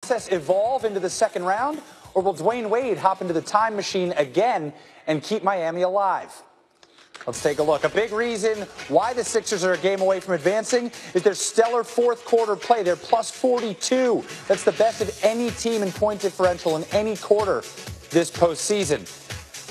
process evolve into the second round, or will Dwayne Wade hop into the time machine again and keep Miami alive? Let's take a look. A big reason why the Sixers are a game away from advancing is their stellar fourth quarter play. They're plus 42. That's the best of any team in point differential in any quarter this postseason.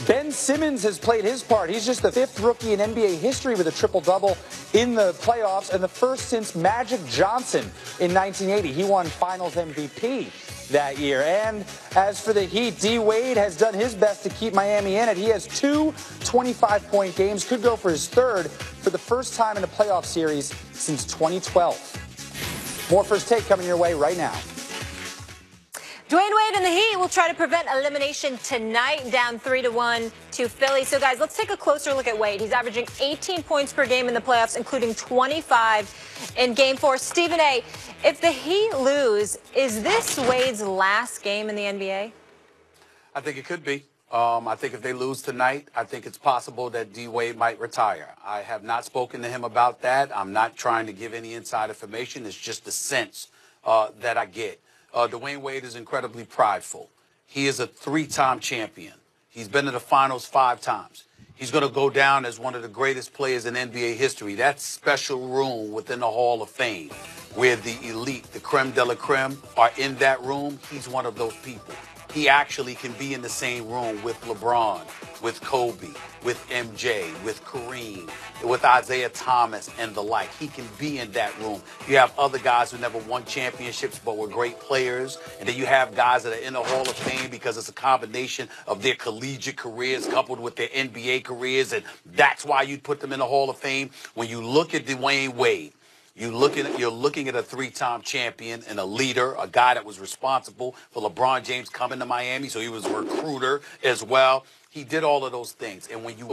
Ben Simmons has played his part. He's just the fifth rookie in NBA history with a triple-double in the playoffs and the first since Magic Johnson in 1980. He won Finals MVP that year. And as for the Heat, D. Wade has done his best to keep Miami in it. He has two 25-point games, could go for his third for the first time in a playoff series since 2012. More First Take coming your way right now. Dwayne Wade and the Heat will try to prevent elimination tonight, down 3-1 to Philly. So, guys, let's take a closer look at Wade. He's averaging 18 points per game in the playoffs, including 25 in Game 4. Stephen A., if the Heat lose, is this Wade's last game in the NBA? I think it could be. I think if they lose tonight, I think it's possible that D. Wade might retire. I have not spoken to him about that. I'm not trying to give any inside information. It's just the sense that I get. Dwayne Wade is incredibly prideful. He is a three-time champion. He's been to the finals 5 times. He's going to go down as one of the greatest players in NBA history. That special room within the Hall of Fame where the elite, the creme de la creme, are in that room, he's one of those people. He actually can be in the same room with LeBron, with Kobe, with MJ, with Kareem, with Isaiah Thomas and the like. He can be in that room. You have other guys who never won championships but were great players. And then you have guys that are in the Hall of Fame because it's a combination of their collegiate careers coupled with their NBA careers. And that's why you put them in the Hall of Fame. When you look at Dwayne Wade, you're looking at a 3-time champion and a leader, a guy that was responsible for LeBron James coming to Miami, so he was a recruiter as well. He did all of those things. And when you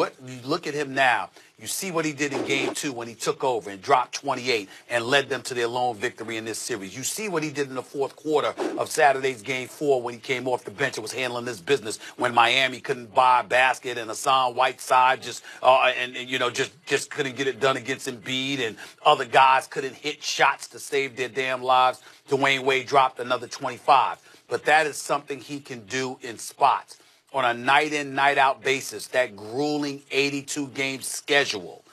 look at him now, you see what he did in Game 2 when he took over and dropped 28 and led them to their lone victory in this series. You see what he did in the fourth quarter of Saturday's Game 4 when he came off the bench and was handling this business when Miami couldn't buy a basket and Hassan Whiteside just couldn't get it done against Embiid and other guys couldn't hit shots to save their damn lives. Dwayne Wade dropped another 25. But that is something he can do in spots. On a night-in, night-out basis, that grueling 82-game schedule,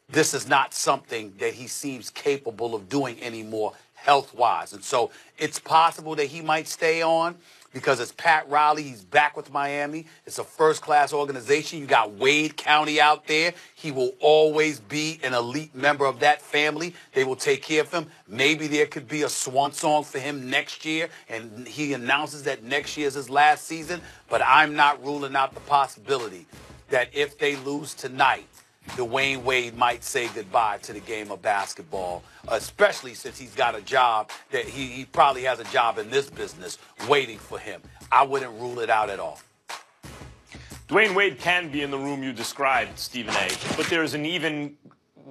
this is not something that he seems capable of doing anymore health-wise. And so it's possible that he might stay on because it's Pat Riley. He's back with Miami. It's a first-class organization. You got Wade County out there. He will always be an elite member of that family. They will take care of him. Maybe there could be a swan song for him next year, and he announces that next year is his last season. But I'm not ruling out the possibility that if they lose tonight, Dwayne Wade might say goodbye to the game of basketball, especially since he's got a job that he probably has a job in this business waiting for him. I wouldn't rule it out at all. Dwayne Wade can be in the room you described, Stephen A., but there's an even,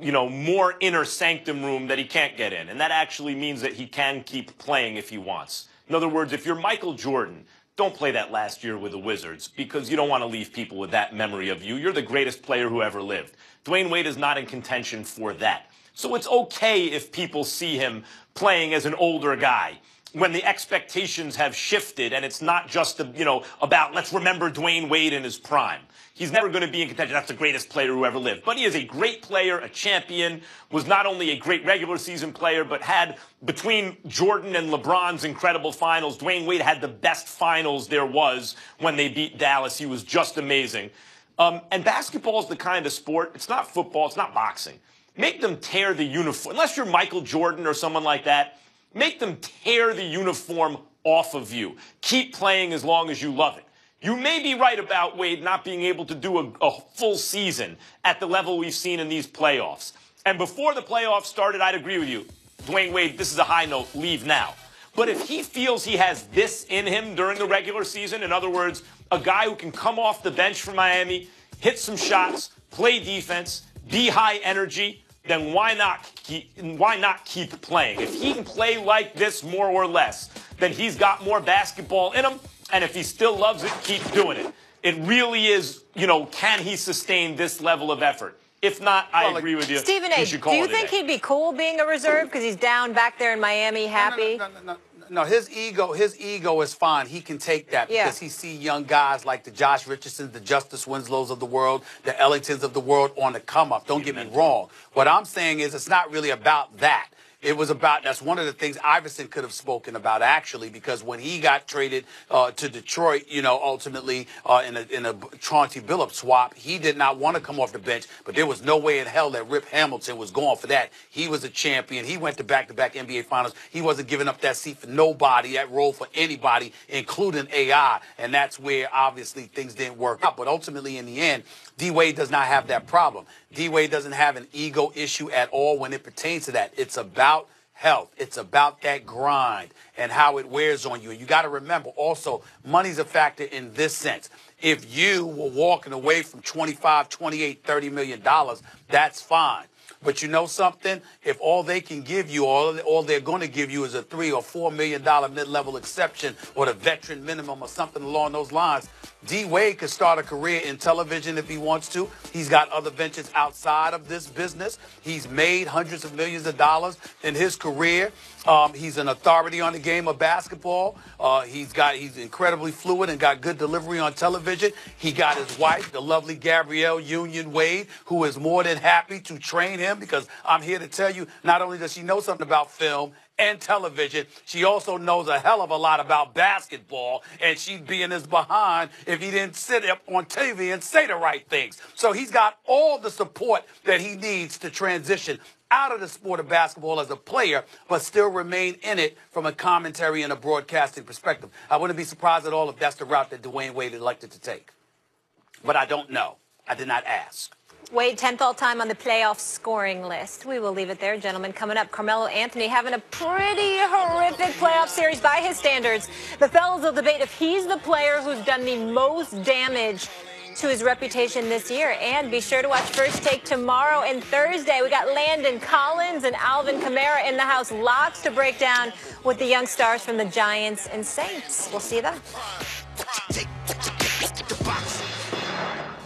more inner sanctum room that he can't get in, and that actually means that he can keep playing if he wants. In other words, if you're Michael Jordan, don't play that last year with the Wizards because you don't want to leave people with that memory of you. You're the greatest player who ever lived. Dwayne Wade is not in contention for that. So it's okay if people see him playing as an older guy when the expectations have shifted and it's not just, about let's remember Dwayne Wade in his prime. He's never going to be in contention. That's the greatest player who ever lived. But he is a great player, a champion, was not only a great regular season player, but had, between Jordan and LeBron's incredible finals, Dwayne Wade had the best finals there was when they beat Dallas. He was just amazing. And basketball is the kind of sport, it's not football, it's not boxing. Make them tear the uniform. Unless you're Michael Jordan or someone like that, make them tear the uniform off of you. Keep playing as long as you love it. You may be right about Wade not being able to do a full season at the level we've seen in these playoffs. And before the playoffs started, I'd agree with you. Dwayne Wade, this is a high note. Leave now. But if he feels he has this in him during the regular season, in other words, a guy who can come off the bench for Miami, hit some shots, play defense, be high energy, then why not keep playing? If he can play like this more or less, then he's got more basketball in him. And if he still loves it, keep doing it. It really is, can he sustain this level of effort? If not, I agree with you. Stephen A., do you think he'd be cool being a reserve because he's down back there in Miami happy? No, his ego is fine. He can take that because he see young guys like the Josh Richardsons, the Justice Winslows of the world, the Ellingtons of the world on the come up. Don't get me wrong. What I'm saying is it's not really about that. It was about, that's one of the things Iverson could have spoken about, actually, because when he got traded to Detroit, you know, ultimately in a Chauncey Billups swap, he did not want to come off the bench, but there was no way in hell that Rip Hamilton was going for that. He was a champion. He went to back-to-back NBA Finals. He wasn't giving up that seat for nobody, that role for anybody, including AI, and that's where, obviously, things didn't work out. But ultimately, in the end, D-Wade does not have that problem. D-Wade doesn't have an ego issue at all when it pertains to that. It's about health. It's about that grind and how it wears on you. And you got to remember also, money's a factor in this sense. If you were walking away from $25, $28, $30 million, that's fine. But you know something? If all they can give you, all they're going to give you is a $3 or $4 million mid-level exception or the veteran minimum or something along those lines, D-Wade could start a career in television if he wants to. He's got other ventures outside of this business. He's made hundreds of millions of dollars in his career. He's an authority on the game of basketball. He's incredibly fluid and got good delivery on television. He got his wife, the lovely Gabrielle Union Wade, who is more than happy to train him, because I'm here to tell you, not only does she know something about film and television, she also knows a hell of a lot about basketball, and she'd be in his behind if he didn't sit up on TV and say the right things. So he's got all the support that he needs to transition out of the sport of basketball as a player, but still remain in it from a commentary and a broadcasting perspective. I wouldn't be surprised at all if that's the route that Dwayne Wade elected to take. But I don't know. I did not ask. Wade, 10th all-time on the playoff scoring list. We will leave it there, gentlemen. Coming up, Carmelo Anthony having a pretty horrific playoff series by his standards. The fellas will debate if he's the player who's done the most damage to his reputation this year. And be sure to watch First Take tomorrow and Thursday. We got Landon Collins and Alvin Kamara in the house. Lots to break down with the young stars from the Giants and Saints. We'll see you then.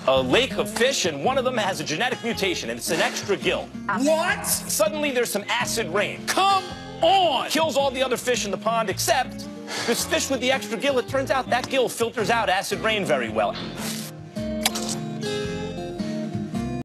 A lake of fish, and one of them has a genetic mutation, and it's an extra gill. What? Suddenly, there's some acid rain. Come on! Kills all the other fish in the pond, except this fish with the extra gill. It turns out that gill filters out acid rain very well.